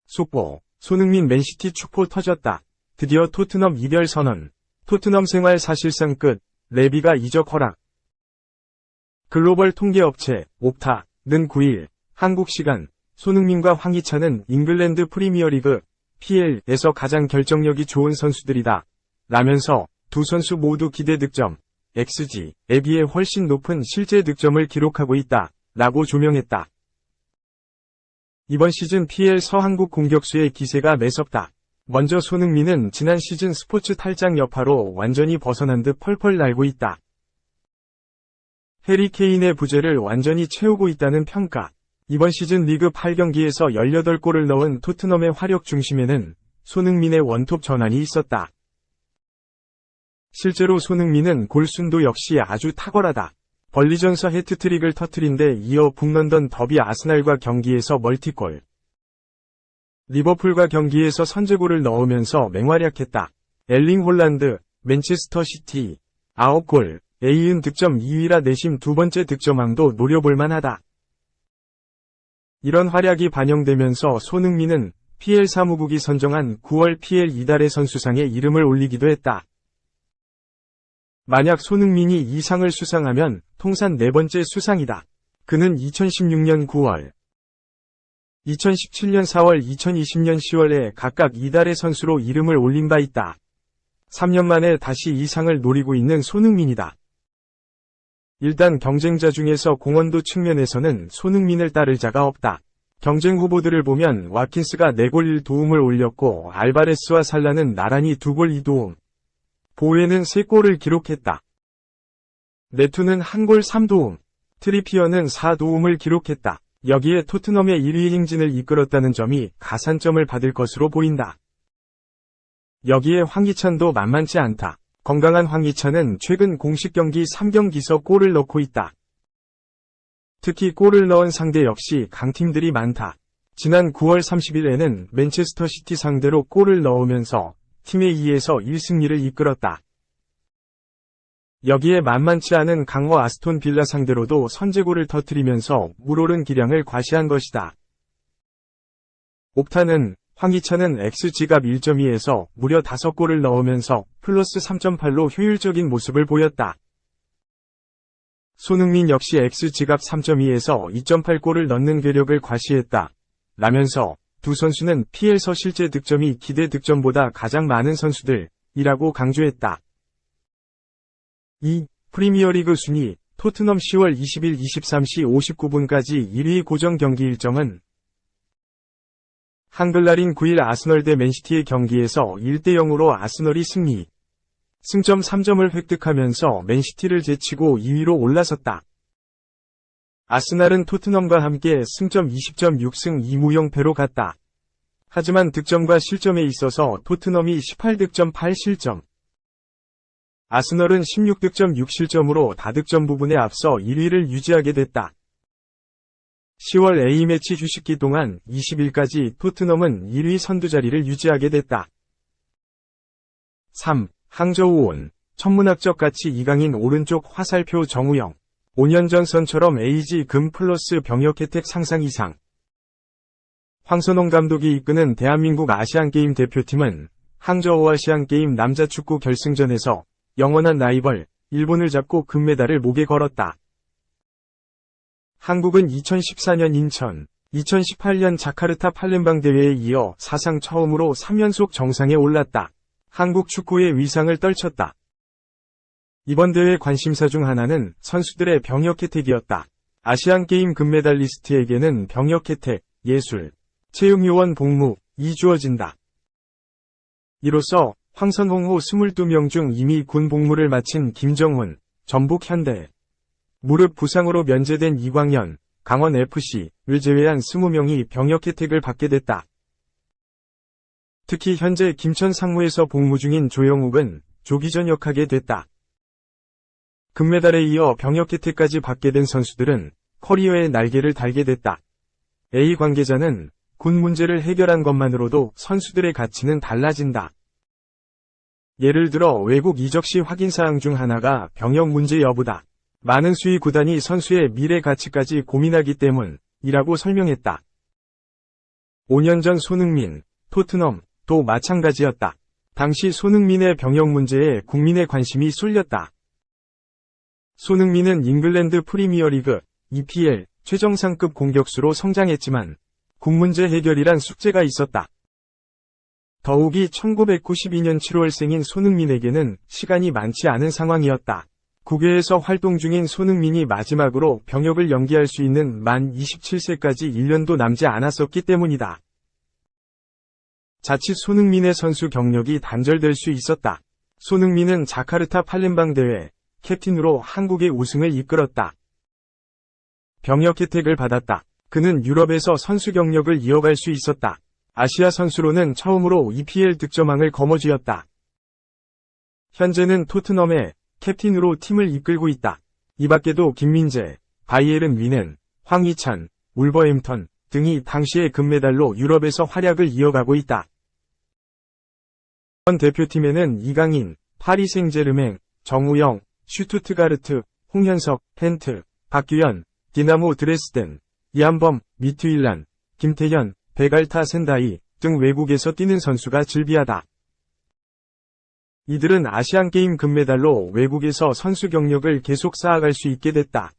속보, 손흥민 맨시티 축포 터졌다. 드디어 토트넘 이별 선언. 토트넘 생활 사실상 끝. 레비가 이적 허락. 글로벌 통계업체 옵타는 9일 한국 시간 손흥민과 황희찬은 잉글랜드 프리미어리그 PL에서 가장 결정력이 좋은 선수들이다 라면서 두 선수 모두 기대 득점 XG에 비해 훨씬 높은 실제 득점을 기록하고 있다 라고 조명했다. 이번 시즌 PL 서한국 공격수의 기세가 매섭다. 먼저 손흥민은 지난 시즌 스포츠 탈장 여파로 완전히 벗어난 듯 펄펄 날고 있다. 해리 케인의 부재를 완전히 채우고 있다는 평가. 이번 시즌 리그 8경기에서 18골을 넣은 토트넘의 화력 중심에는 손흥민의 원톱 전환이 있었다. 실제로 손흥민은 골순도 역시 아주 탁월하다. 벌리전서 해트트릭을 터뜨린 데 이어 북런던 더비 아스날과 경기에서 멀티골. 리버풀과 경기에서 선제골을 넣으면서 맹활약했다. 엘링 홀란드, 맨체스터 시티 9골, 이은 득점 2위라 내심 두 번째 득점왕도 노려볼만하다. 이런 활약이 반영되면서 손흥민은 PL 사무국이 선정한 9월 PL 이달의 선수상에 이름을 올리기도 했다. 만약 손흥민이 이 상을 수상하면 통산 4번째 수상이다. 그는 2016년 9월, 2017년 4월, 2020년 10월에 각각 이달의 선수로 이름을 올린 바 있다. 3년 만에 다시 이 상을 노리고 있는 손흥민이다. 일단 경쟁자 중에서 공헌도 측면에서는 손흥민을 따를 자가 없다. 경쟁 후보들을 보면 와킨스가 4골 1도움을 올렸고 알바레스와 살라는 나란히 2골 2도움. 보웨는 3골을 기록했다. 네투는 1골 3도움. 트리피어는 4도움을 기록했다. 여기에 토트넘의 1위 행진을 이끌었다는 점이 가산점을 받을 것으로 보인다. 여기에 황희찬도 만만치 않다. 건강한 황희찬은 최근 공식 경기 3경기서 골을 넣고 있다. 특히 골을 넣은 상대 역시 강팀들이 많다. 지난 9월 30일에는 맨체스터 시티 상대로 골을 넣으면서 팀의 2에서 1승리를 이끌었다. 여기에 만만치 않은 강호 아스톤 빌라 상대로도 선제골을 터뜨리면서 물오른 기량을 과시한 것이다. 옵타는 황희찬은 XG갑 1.2에서 무려 5골을 넣으면서 플러스 3.8로 효율적인 모습을 보였다. 손흥민 역시 XG갑 3.2에서 2.8골을 넣는 괴력을 과시했다. 라면서 두 선수는 PL서 실제 득점이 기대 득점보다 가장 많은 선수들이라고 강조했다. 2. 프리미어리그 순위 토트넘 10월 20일 23시 59분까지 1위 고정 경기 일정은 한글날인 9일 아스널 대 맨시티의 경기에서 1대0으로 아스널이 승리. 승점 3점을 획득하면서 맨시티를 제치고 2위로 올라섰다. 아스날은 토트넘과 함께 승점 20.6승 2무영패로 갔다. 하지만 득점과 실점에 있어서 토트넘이 18득점 8실점. 아스널은 16득점 6실점으로 다득점 부분에 앞서 1위를 유지하게 됐다. 10월 A매치 휴식기 동안 20일까지 토트넘은 1위 선두 자리를 유지하게 됐다. 3. 항저우 온. 천문학적 가치 이강인 오른쪽 화살표 정우영. 5년 전 선처럼 에이지 금 플러스 병역 혜택 상상 이상. 황선홍 감독이 이끄는 대한민국 아시안게임 대표팀은 항저우 아시안게임 남자축구 결승전에서 영원한 라이벌 일본을 잡고 금메달을 목에 걸었다. 한국은 2014년 인천, 2018년 자카르타 팔렘방 대회에 이어 사상 처음으로 3연속 정상에 올랐다. 한국 축구의 위상을 떨쳤다. 이번 대회 관심사 중 하나는 선수들의 병역 혜택이었다. 아시안게임 금메달리스트에게는 병역 혜택, 예술, 체육요원 복무이 주어진다. 이로써 황선홍 호 22명 중 이미 군 복무를 마친 김정훈, 전북현대, 무릎 부상으로 면제된 이광현, 강원FC를 제외한 20명이 병역 혜택을 받게 됐다. 특히 현재 김천 상무에서 복무 중인 조영욱은 조기 전역하게 됐다. 금메달에 이어 병역 혜택까지 받게 된 선수들은 커리어의 날개를 달게 됐다. A 관계자는 군 문제를 해결한 것만으로도 선수들의 가치는 달라진다. 예를 들어 외국 이적 시 확인사항 중 하나가 병역 문제 여부다. 많은 수의 구단이 선수의 미래 가치까지 고민하기 때문이라고 설명했다. 5년 전 손흥민, 토트넘도 마찬가지였다. 당시 손흥민의 병역 문제에 국민의 관심이 쏠렸다. 손흥민은 잉글랜드 프리미어리그, EPL, 최정상급 공격수로 성장했지만 국 문제 해결이란 숙제가 있었다. 더욱이 1992년 7월생인 손흥민에게는 시간이 많지 않은 상황이었다. 국외에서 활동 중인 손흥민이 마지막으로 병역을 연기할 수 있는 만 27세까지 1년도 남지 않았었기 때문이다. 자칫 손흥민의 선수 경력이 단절될 수 있었다. 손흥민은 자카르타 팔렘방 대회 캡틴으로 한국의 우승을 이끌었다. 병역 혜택을 받았다. 그는 유럽에서 선수 경력을 이어갈 수 있었다. 아시아 선수로는 처음으로 EPL 득점왕을 거머쥐었다. 현재는 토트넘의 캡틴으로 팀을 이끌고 있다. 이 밖에도 김민재, 바이에른 뮌헨, 황희찬, 울버햄턴 등이 당시의 금메달로 유럽에서 활약을 이어가고 있다. 현 대표팀에는 이강인, 파리 생제르맹, 정우영, 슈투트가르트, 홍현석, 헨트, 박규현, 디나모 드레스덴, 이한범, 미투일란, 김태현, 베갈타 센다이 등 외국에서 뛰는 선수가 즐비하다. 이들은 아시안게임 금메달로 외국에서 선수 경력을 계속 쌓아갈 수 있게 됐다.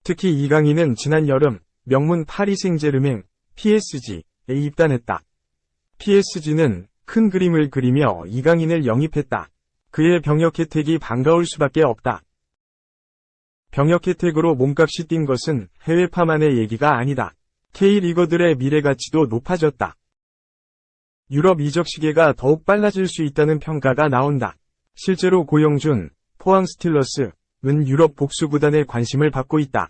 특히 이강인은 지난 여름 명문 파리 생제르맹 PSG에 입단했다. PSG는 큰 그림을 그리며 이강인을 영입했다. 그의 병역 혜택이 반가울 수밖에 없다. 병역 혜택으로 몸값이 뛴 것은 해외파만의 얘기가 아니다. K리거들의 미래 가치도 높아졌다. 유럽 이적 시계가 더욱 빨라질 수 있다는 평가가 나온다. 실제로 고영준, 포항 스틸러스은 유럽 복수 구단의 관심을 받고 있다.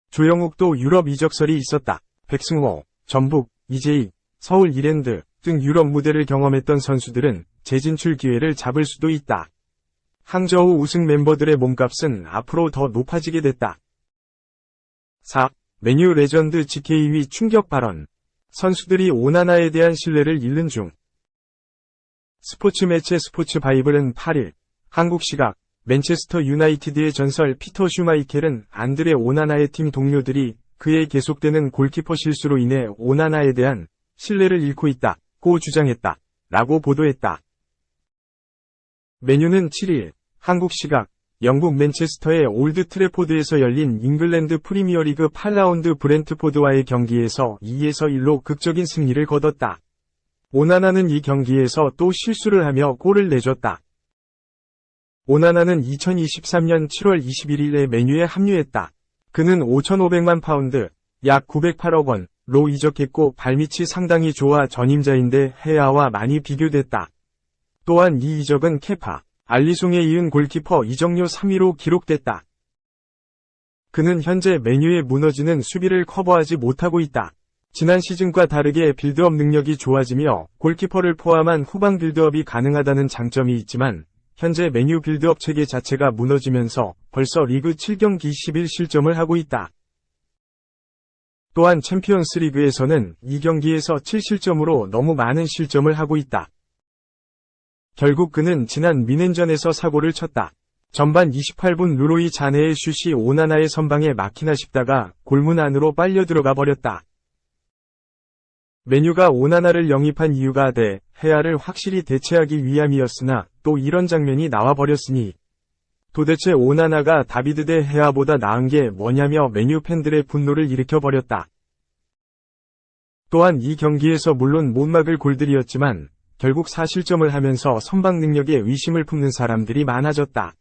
조영욱도 유럽 이적설이 있었다. 백승호, 전북, 이재익, 서울 이랜드 등 유럽 무대를 경험했던 선수들은 재진출 기회를 잡을 수도 있다. 항저우 우승 멤버들의 몸값은 앞으로 더 높아지게 됐다. 4. 메뉴 레전드 GK위 충격 발언. 선수들이 오나나에 대한 신뢰를 잃는 중. 스포츠 매체 스포츠 바이블은 8일 한국 시각 맨체스터 유나이티드의 전설 피터 슈마이켈은 안드레 오나나의 팀 동료들이 그의 계속되는 골키퍼 실수로 인해 오나나에 대한 신뢰를 잃고 있다고 주장했다. 라고 보도했다. 메뉴는 7일 한국 시각 영국 맨체스터의 올드 트래포드에서 열린 잉글랜드 프리미어리그 8라운드 브렌트포드와의 경기에서 2-1로 극적인 승리를 거뒀다. 오나나는 이 경기에서 또 실수를 하며 골을 내줬다. 오나나는 2023년 7월 21일에 메뉴에 합류했다. 그는 5,500만 파운드, 약 908억 원로 이적했고 발밑이 상당히 좋아 전임자인데 헤아와 많이 비교됐다. 또한 이 이적은 케파, 알리송에 이은 골키퍼 이적료 3위로 기록됐다. 그는 현재 메뉴의 무너지는 수비를 커버하지 못하고 있다. 지난 시즌과 다르게 빌드업 능력이 좋아지며 골키퍼를 포함한 후방 빌드업이 가능하다는 장점이 있지만 현재 메뉴 빌드업 체계 자체가 무너지면서 벌써 리그 7경기 11실점을 하고 있다. 또한 챔피언스 리그에서는 2경기에서 7실점으로 너무 많은 실점을 하고 있다. 결국 그는 지난 미넨전에서 사고를 쳤다. 전반 28분 루로이 자네의 슛이 오나나의 선방에 막히나 싶다가 골문 안으로 빨려 들어가 버렸다. 메뉴가 오나나를 영입한 이유가 헤아를 확실히 대체하기 위함이었으나 또 이런 장면이 나와버렸으니 도대체 오나나가 다비드 대 헤아보다 나은 게 뭐냐며 메뉴 팬들의 분노를 일으켜버렸다. 또한 이 경기에서 물론 못 막을 골들이었지만 결국 4실점을 하면서 선방 능력에 의심을 품는 사람들이 많아졌다.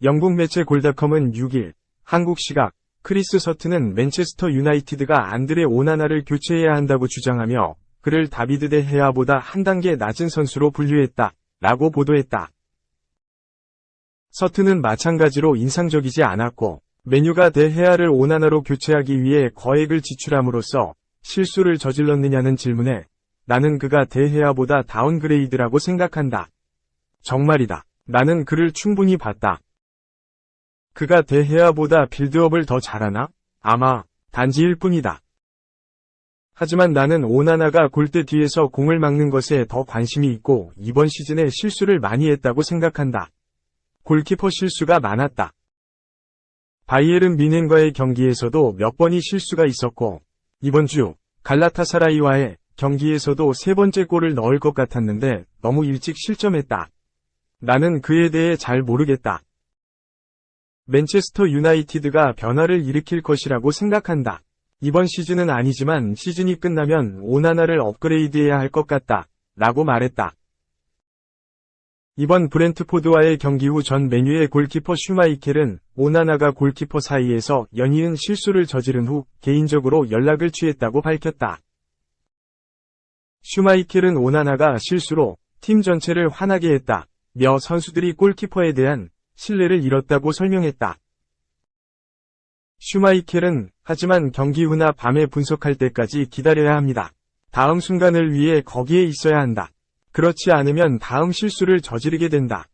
영국 매체 골닷컴은 6일 한국 시각 크리스 서튼은 맨체스터 유나이티드가 안드레 오나나를 교체해야 한다고 주장하며 그를 다비드 데 헤아보다 한 단계 낮은 선수로 분류했다. 라고 보도했다. 서튼은 마찬가지로 인상적이지 않았고 메뉴가 데 헤아를 오나나로 교체하기 위해 거액을 지출함으로써 실수를 저질렀느냐는 질문에 나는 그가 데 헤아보다 다운그레이드라고 생각한다. 정말이다. 나는 그를 충분히 봤다. 그가 데 헤아보다 빌드업을 더 잘하나? 아마 단지일 뿐이다. 하지만 나는 오나나가 골대 뒤에서 공을 막는 것에 더 관심이 있고 이번 시즌에 실수를 많이 했다고 생각한다. 골키퍼 실수가 많았다. 바이에른 뮌헨과의 경기에서도 몇 번이 실수가 있었고, 이번 주 갈라타사라이와의 경기에서도 세 번째 골을 넣을 것 같았는데 너무 일찍 실점했다. 나는 그에 대해 잘 모르겠다. 맨체스터 유나이티드가 변화를 일으킬 것이라고 생각한다. 이번 시즌은 아니지만 시즌이 끝나면 오나나를 업그레이드해야 할 것 같다. 라고 말했다. 이번 브렌트포드와의 경기 후 전 맨유의 골키퍼 슈마이켈은 오나나가 골키퍼 사이에서 연이은 실수를 저지른 후 개인적으로 연락을 취했다고 밝혔다. 슈마이켈은 오나나가 실수로 팀 전체를 화나게 했다. 며 선수들이 골키퍼에 대한 신뢰를 잃었다고 설명했다. 슈마이켈은 하지만 경기 후나 밤에 분석할 때까지 기다려야 합니다. 다음 순간을 위해 거기에 있어야 한다. 그렇지 않으면 다음 실수를 저지르게 된다.